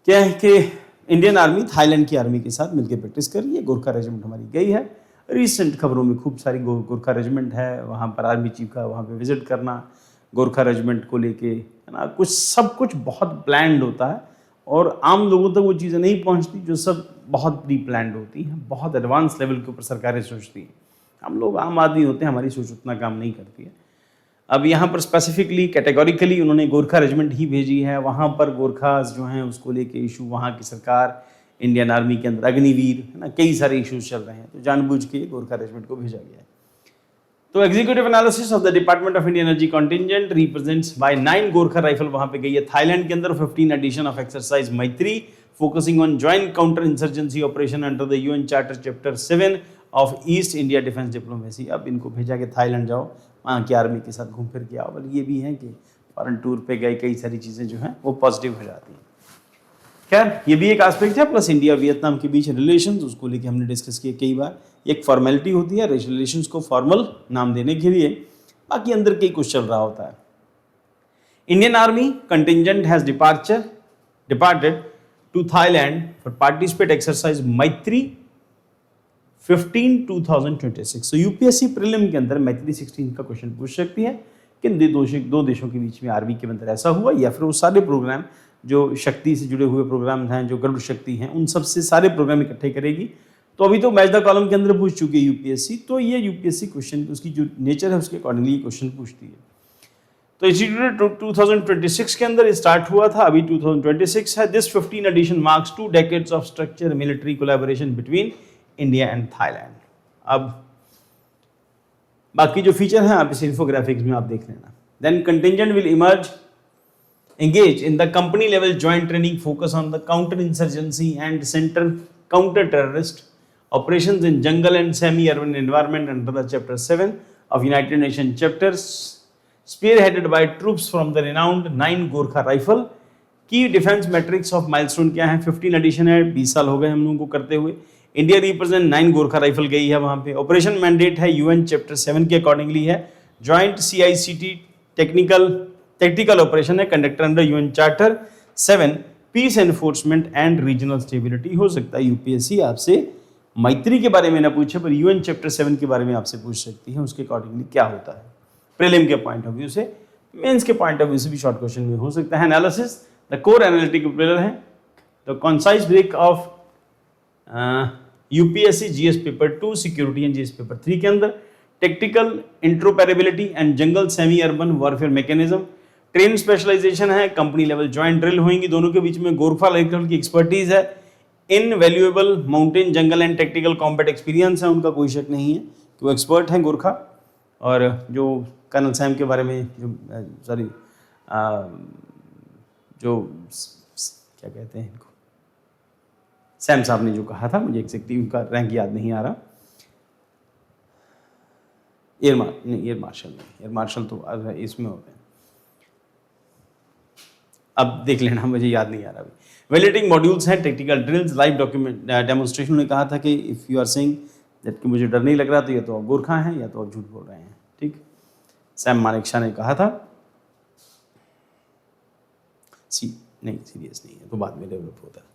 क्या है कि इंडियन आर्मी थाईलैंड की आर्मी के साथ मिलकर प्रैक्टिस कर रही है। गोरखा रेजिमेंट हमारी गई है। रिसेंट खबरों में खूब सारी गोरखा रेजिमेंट है, वहाँ पर आर्मी चीफ का वहाँ पे विजिट करना, गोरखा रेजिमेंट को लेके, है ना, कुछ सब कुछ बहुत प्लान्ड होता है और आम लोगों तक वो चीज़ें नहीं पहुँचती जो सब बहुत प्री प्लान्ड होती हैं, बहुत एडवांस लेवल के ऊपर सरकारें सोचती हैं। हम लोग आम आदमी होते हैं, हमारी सोच उतना काम नहीं करती है। अब यहाँ पर स्पेसिफिकली कैटेगोरिकली उन्होंने गोरखा रेजिमेंट ही भेजी है। वहाँ पर गोरखास जो हैं उसको लेके इशू, वहाँ की सरकार, इंडियन आर्मी के अंदर अग्निवीर, है ना, कई सारे इश्यूज चल रहे हैं, तो जानबूझ के गोरखा रेजिमेंट को भेजा गया है। तो executive analysis of the department of Indian energy contingent represents by 9 Gorkha rifle वहाँ पे गई है थाईलैंड के अंदर। 15 edition of exercise Maitree focusing on joint counter insurgency operation under the UN charter chapter 7 of east India defence diplomacy. अब इनको भेजा के थाईलैंड जाओ, वहाँ की आर्मी के साथ घूम फिर के आओ। बल ये भी है कि फॉरेन टूर पे गए, कई सारी चीज़ें जो हैं वो पॉजिटिव हो जाती हैं। खैर ये भी एक एस्पेक्ट है। प्लस इंडिया और वियतनाम के बीच रिलेशंस, उसको लेके हमने डिस्कस किया कई बार। एक फॉर्मेलिटी होती है रिलेशंस को फॉर्मल नाम देने के लिए, बाकी अंदर कई कुछ चल रहा होता है। Indian army contingent has departed to Thailand for participate exercise Maitree 15/2026। So UPSC prelim के अंदर मैत्री 16 का क्वेश्चन पूछ सकती है कि दो देशों के बीच में आर्मी के अंदर ऐसा हुआ, या फिर वो सारे प्रोग्राम जो शक्ति से जुड़े हुए प्रोग्राम हैं, जो गरुड़ शक्ति हैं, उन सब से सारे प्रोग्राम इकट्ठे करेगी। तो अभी तो मैच द कॉलम के अंदर पूछ चुकी है यूपीएससी, तो ये यूपीएससी क्वेश्चन उसकी जो नेचर है उसके अकॉर्डिंगली क्वेश्चन पूछती है। तो इंस्टीट्यूट 2026 के अंदर स्टार्ट हुआ था, अभी 2026 है। This 15 edition marks 2 decades of structure military collaboration between India and Thailand. अब बाकी जो फीचर हैं आप इस इन्फोग्राफिक्स में आप देख लेना। Then contingent will emerge engage in the company level joint training focus on the counter insurgency and center counter terrorist operations in jungle and semi urban environment under the chapter 7 of United Nations chapters, spearheaded by troops from the renowned 9 Gorkha rifle। की defence matrix of milestone क्या है? 15 addition है, 20 साल हो गए हम लोगों को करते हुए। इंडिया रिप्रेजेंट 9 गोरखा राइफल गई है वहाँ पे। ऑपरेशन मैंडेट है यूएन चैप्टर 7 के अकॉर्डिंगली है। जॉइंट CICT टेक्निकल ऑपरेशन है conductor under UN charter 7 peace enforcement and regional stability. हो सकता है यूपीएससी आपसे मैत्री के बारे में ना पूछे, पर यूएन चैप्टर 7 के बारे में आपसे पूछ सकती है, उसके अकॉर्डिंगली क्या होता है प्रीलिम के पॉइंट ऑफ व्यू से, मेंस के पॉइंट ऑफ व्यू से भी शॉर्ट क्वेश्चन में हो सकता है। Analysis the core analytical pillar है the concise break of UPSC GS paper 2 security and GS paper 3 के अंदर। Tactical interoperability and jungle semi urban warfare mechanism. Train specialisation है, कंपनी लेवल ज्वाइंट ड्रिल होंगी दोनों के बीच में। गोरखा राइफल की एक्सपर्टीज है, invaluable mountain jungle and tactical combat experience है, उनका कोई शक नहीं है कि वो एक्सपर्ट हैं गोरखा। और जो कर्नल सैम के बारे में जो क्या कहते हैं इनको, सैम साहब ने जो कहा था, मुझे एग्जैक्टली उनका रैंक याद नहीं आ रहा, एयर मार्शल तो इसमें होते हैं, अब देख लेना, मुझे याद नहीं आ रहा अभी। वैलिडेटिंग मॉड्यूल्स हैं, technical drills, live document demonstration ने कहा था कि if you are saying that कि मुझे डर नहीं लग रहा, तो या तो आप गोरखा हैं या तो आप झूठ बोल रहे हैं। ठीक, सैम मानेकशा ने कहा था। सीरियस नहीं है तो बाद में डेवलप होता है।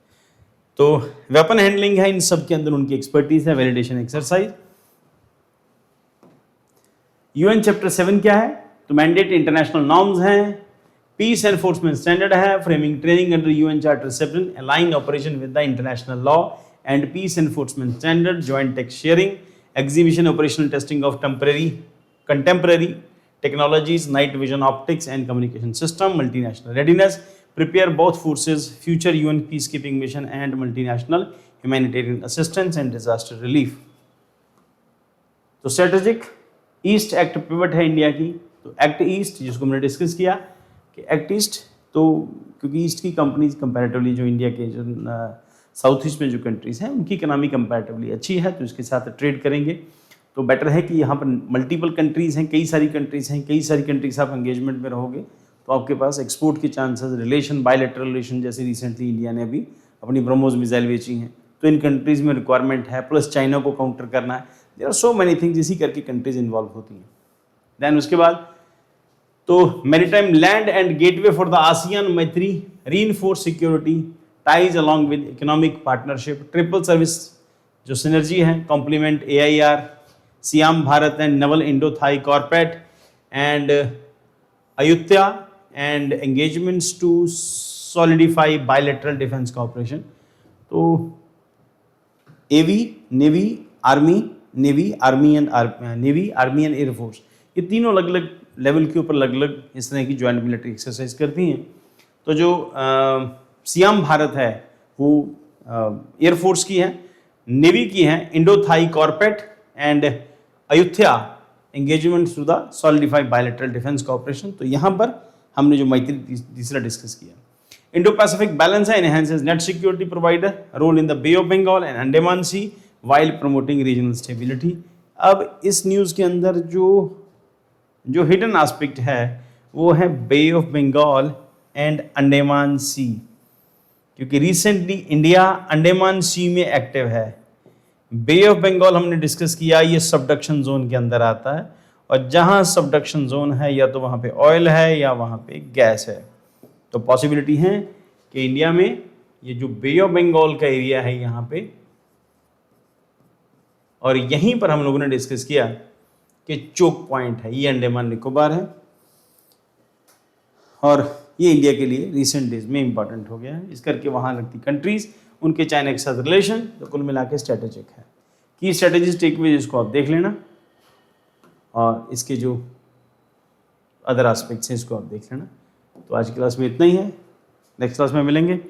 तो वेपन हैंडलिंग है, इन सब के अंदर उनकी एक्सपर्टीज है। Validation exercise. यूएन चैप्टर 7 क्या है? तो मैंडेट इंटरनेशनल नॉर्म्स हैं, पीस एनफोर्समेंट स्टैंडर्ड है, framing training under UN charter 7, align operation with the international law and peace enforcement standard, joint tech sharing, exhibition operational testing of contemporary technologies, night vision optics and communication system, multinational readiness, prepare both forces future UN peacekeeping mission and multinational humanitarian assistance and disaster relief। तो strategic east act pivot है India की। तो act east जिसको हमने discuss किया कि act east, तो क्योंकि ईस्ट की कंपनीज कंपैरेटिवली जो इंडिया के जो साउथ ईस्ट में जो कंट्रीज हैं उनकी इकोनॉमी कंपैरेटिवली अच्छी है, तो इसके साथ ट्रेड करेंगे तो बेटर है कि यहाँ पर मल्टीपल कंट्रीज हैं, कई सारी कंट्रीज हैं, कई सारी कंट्रीज आप एंगेजमेंट में रहोगे तो आपके पास एक्सपोर्ट के चांसेस, रिलेशन, बायलैटरल रिलेशन, जैसे रिसेंटली इंडिया ने अभी अपनी ब्रह्मोस मिसाइल बेची हैं, तो इन कंट्रीज़ में रिक्वायरमेंट है, प्लस चाइना को काउंटर करना है। There are so many things, इसी करके कंट्रीज इन्वॉल्व होती हैं। देन उसके बाद तो maritime land and gateway for the ASEAN Maitri, reinforce security, ties along with economic partnership, triple service जो सिनर्जी है, complement AIR, Siam Bharat and naval Indo Thai corporate and Ayutthaya and engagements to solidify bilateral defence cooperation. तो navy, army and air force, ये तीनों अलग अलग level के ऊपर अलग अलग इस तरह की ज्वाइंट मिलिट्री एक्सरसाइज करती हैं। तो जो सियाम भारत है वो एयरफोर्स की है, नेवी की है Indo Thai corporate and Ayutthaya engagement to the solidify bilateral defence cooperation. तो यहाँ पर हमने जो मैत्री तीसरा डिस्कस किया। इंडो पैसिफिक बैलेंस है, enhances net security provider, role in the bay of Bengal and Andaman sea while promoting regional stability. अब इस न्यूज़ के अंदर जो हिडन एस्पेक्ट है वो है बे ऑफ बंगाल एंड अंडमान सी, क्योंकि रिसेंटली इंडिया अंडमान सी में एक्टिव है। बे ऑफ बंगाल हमने डिस्कस किया, ये सबडक्शन जोन के अंदर आता है, और जहाँ सबडक्शन जोन है या तो वहाँ पे ऑयल है या वहाँ पे गैस है। तो पॉसिबिलिटी है कि इंडिया में ये जो बे ऑफ बंगाल का एरिया है यहाँ पे, और यहीं पर हम लोगों ने डिस्कस किया कि चोक पॉइंट है, ये अंडमान निकोबार है, और ये इंडिया के लिए रिसेंट डेज में इंपॉर्टेंट हो गया है। इस करके वहाँ लगती कंट्रीज, उनके चाइना के साथ रिलेशन, तो कुल मिला के स्ट्रेटेजिक है। की स्ट्रेटेजीज टेकअवेज इसको आप देख लेना, और इसके जो अदर एस्पेक्ट्स हैं इसको आप देख लेना। तो आज की क्लास में इतना ही है, नेक्स्ट क्लास में मिलेंगे।